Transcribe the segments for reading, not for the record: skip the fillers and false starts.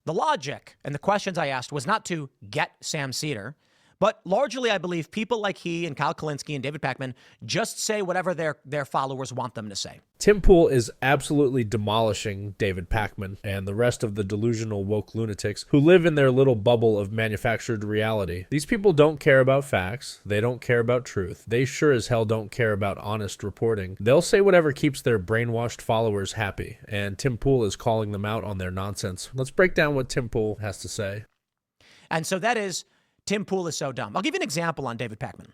The logic and the questions I asked was not to get Sam Cedar, but largely I believe people like he and Kyle Kalinske and David Pakman just say whatever their followers want them to say. Tim Pool is absolutely demolishing David Pakman and the rest of the delusional woke lunatics who live in their little bubble of manufactured reality. These people don't care about facts. They don't care about truth. They sure as hell don't care about honest reporting. They'll say whatever keeps their brainwashed followers happy, and Tim Pool is calling them out on their nonsense. Let's break down what Tim Pool has to say. And so that is, Tim Pool is so dumb. I'll give you an example on David Pakman.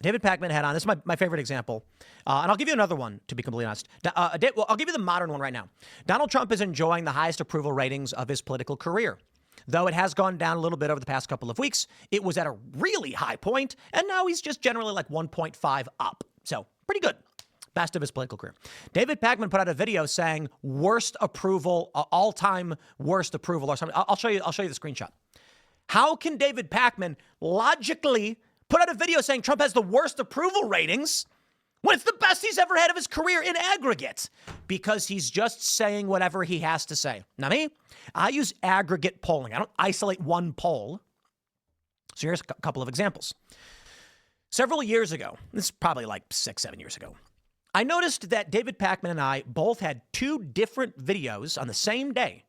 David Pakman had on, this is my favorite example, and I'll give you another one, to be completely honest. I'll give you the modern one right now. Donald Trump is enjoying the highest approval ratings of his political career. Though it has gone down a little bit over the past couple of weeks, it was at a really high point, and now he's just generally like 1.5 up. So pretty good. Best of his political career. David Pakman put out a video saying worst approval, all-time worst approval or something. I'll show you the screenshot. How can David Pakman logically put out a video saying Trump has the worst approval ratings when it's the best he's ever had of his career in aggregate? Because he's just saying whatever he has to say. Now me, I use aggregate polling. I don't isolate one poll. So here's a couple of examples. Several years ago, this is probably like 6-7 years ago, I noticed that David Pakman and I both had two different videos on the same day.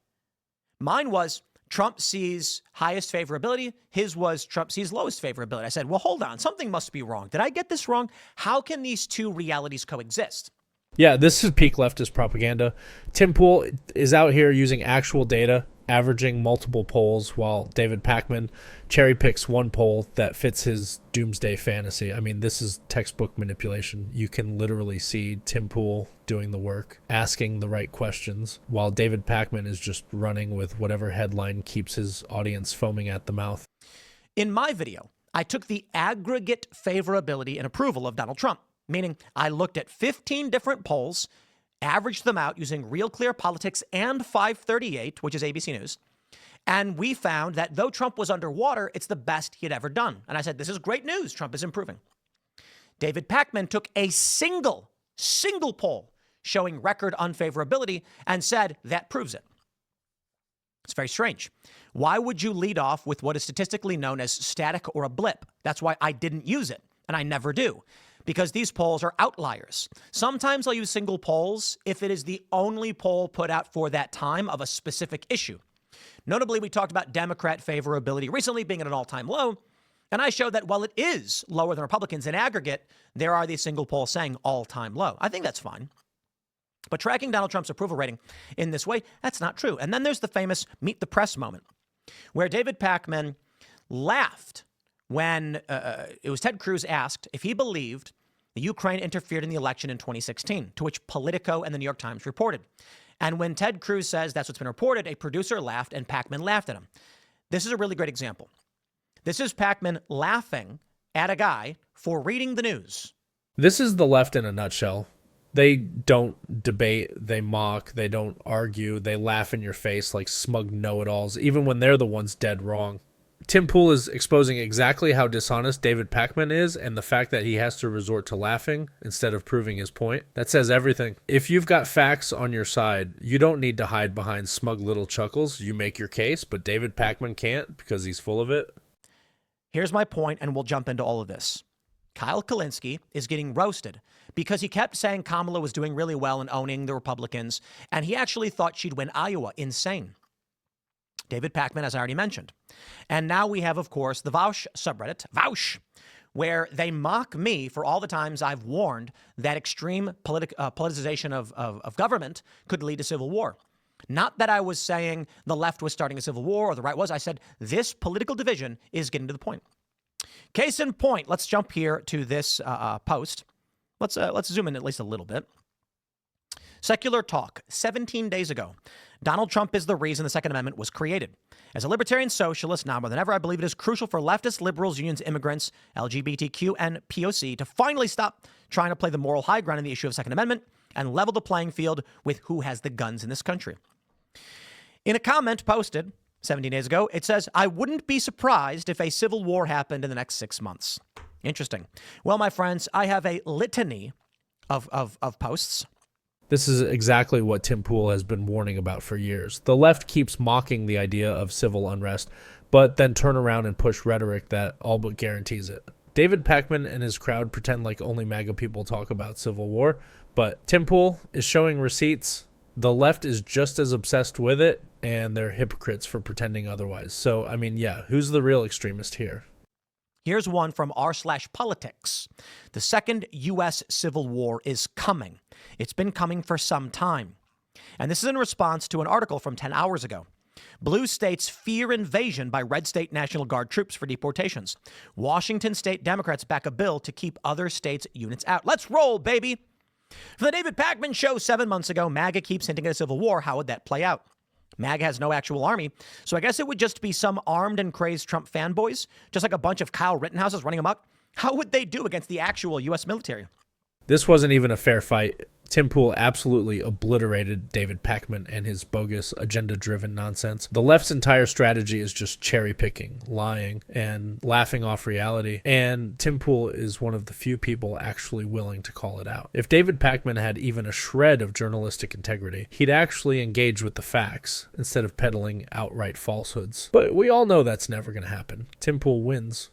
Mine was Trump sees highest favorability. His was Trump sees lowest favorability. I said, well, hold on. Something must be wrong. Did I get this wrong? How can these two realities coexist? Yeah, this is peak leftist propaganda. Tim Pool is out here using actual data, averaging multiple polls, while David Pakman cherry picks one poll that fits his doomsday fantasy. I mean, this is textbook manipulation. You can literally see Tim Pool doing the work, asking the right questions, while David Pakman is just running with whatever headline keeps his audience foaming at the mouth. In my video, I took the aggregate favorability and approval of Donald Trump, meaning I looked at 15 different polls, averaged them out using Real Clear Politics and 538, which is ABC News. And we found that though Trump was underwater, it's the best he had ever done. And I said, this is great news. Trump is improving. David Pakman took a single poll showing record unfavorability and said that proves it. It's very strange. Why would you lead off with what is statistically known as static or a blip? That's why I didn't use it, and I never do, because these polls are outliers. Sometimes I'll use single polls if it is the only poll put out for that time of a specific issue. Notably, we talked about Democrat favorability recently being at an all-time low, and I showed that while it is lower than Republicans in aggregate, there are these single polls saying all-time low. I think that's fine. But tracking Donald Trump's approval rating in this way, that's not true. And then there's the famous meet the press moment where David Pakman laughed when it was Ted Cruz asked if he believed the Ukraine interfered in the election in 2016, to which Politico and the New York Times reported. And when Ted Cruz says that's what's been reported, a producer laughed and Pakman laughed at him. This is a really great example. This is Pakman laughing at a guy for reading the news. This is the left in a nutshell. They don't debate, they mock, they don't argue, they laugh in your face like smug know-it-alls, even when they're the ones dead wrong. Tim Pool is exposing exactly how dishonest David Pakman is, and the fact that he has to resort to laughing instead of proving his point. That says everything. If you've got facts on your side, you don't need to hide behind smug little chuckles. You make your case, but David Pakman can't because he's full of it. Here's my point, and we'll jump into all of this. Kyle Kalinske is getting roasted because he kept saying Kamala was doing really well and owning the Republicans, and he actually thought she'd win Iowa. Insane. David Pakman, as I already mentioned. And now we have, of course, the Vaush subreddit, Vaush, where they mock me for all the times I've warned that extreme politicization of government could lead to civil war. Not that I was saying the left was starting a civil war or the right was. I said this political division is getting to the point. Case in point, let's jump here to this post. Let's zoom in at least a little bit. Secular Talk, 17 days ago. Donald Trump is the reason the Second Amendment was created. As a libertarian socialist, now more than ever, I believe it is crucial for leftists, liberals, unions, immigrants, LGBTQ, and POC to finally stop trying to play the moral high ground in the issue of Second Amendment and level the playing field with who has the guns in this country. In a comment posted 17 days ago, it says, I wouldn't be surprised if a civil war happened in the next 6 months. Interesting. Well, my friends, I have a litany of posts This is exactly what Tim Pool has been warning about for years. The left keeps mocking the idea of civil unrest, but then turn around and push rhetoric that all but guarantees it. David Pakman and his crowd pretend like only MAGA people talk about civil war, but Tim Pool is showing receipts. The left is just as obsessed with it, and they're hypocrites for pretending otherwise. So, I mean, yeah, who's the real extremist here? Here's one from r/politics. The second U.S. Civil War is coming. It's been coming for some time. And this is in response to an article from 10 hours ago. Blue states fear invasion by red state National Guard troops for deportations. Washington state Democrats back a bill to keep other states' units out. Let's roll, baby. From the David Pakman Show 7 months ago, MAGA keeps hinting at a civil war. How would that play out? MAGA has no actual army, so I guess it would just be some armed and crazed Trump fanboys, just like a bunch of Kyle Rittenhouses running amok. How would they do against the actual U.S. military? This wasn't even a fair fight. Tim Pool absolutely obliterated David Pakman and his bogus, agenda-driven nonsense. The left's entire strategy is just cherry-picking, lying, and laughing off reality. And Tim Pool is one of the few people actually willing to call it out. If David Pakman had even a shred of journalistic integrity, he'd actually engage with the facts instead of peddling outright falsehoods. But we all know that's never going to happen. Tim Pool wins.